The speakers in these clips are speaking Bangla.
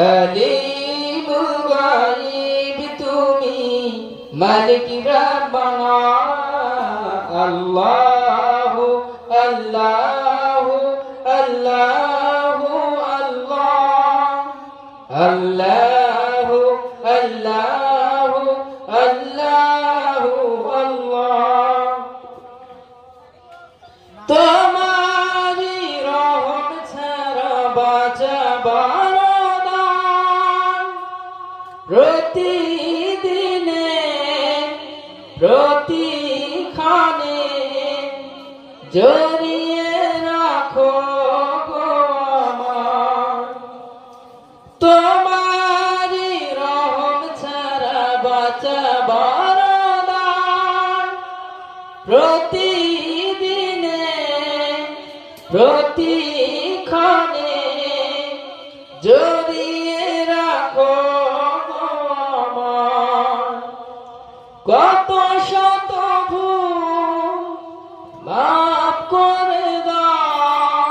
আলিমুল গায়ব তুমি মালিক রব্বানা আল্লাহু আল্লাহু আল্লাহু আল্লাহ আল্লাহু আল্লাহু আল্লাহু আল্লাহ তোমারি রহম ছাড়া বাঁচাবার দান প্রতিদিনে প্রতিক্ষণে জড়িয়ে রাখো গো আমার তোমারি রহম ছাড়া বাঁচাবার দান প্রতিদিনে প্রতিক্ষণে জড়িয়ে রাখো গো আমার কত শত ভুল মাফ করে দাও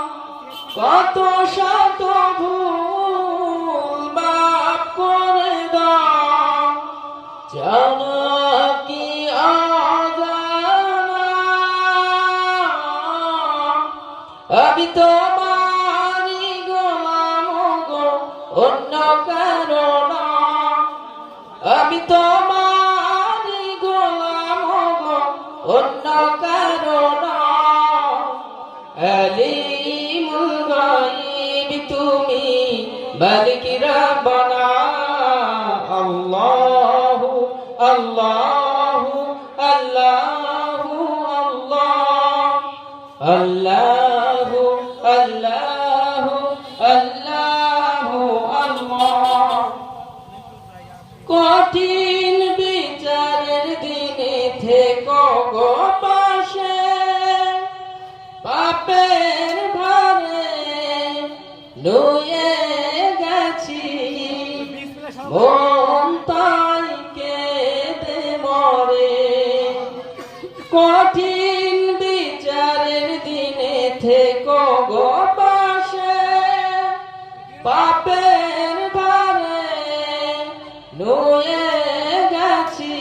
কত শত ভুল মাফ করে দাও জানা কি অজানা আমি তোমারি গোলাম গো অন্য কারো না আমি তোমারি গোলাম গো অন্য কারো না আলিমুল গায়ব তুমি মালিক রব্বানা আল্লাহু আল্লাহু আল্লাহু আল্লাহ আল্লাহু আল্লাহু আল্লাহু আল্লাহ কঠিন বিচারের দিনে থেকো গো পাশে পাপের ভারে নুয়ে গেছি মন তাই কেঁদে মরে কঠিন বিচারের দিনে থেকো গো পাশে পাপের ভারে নুয়ে গেছি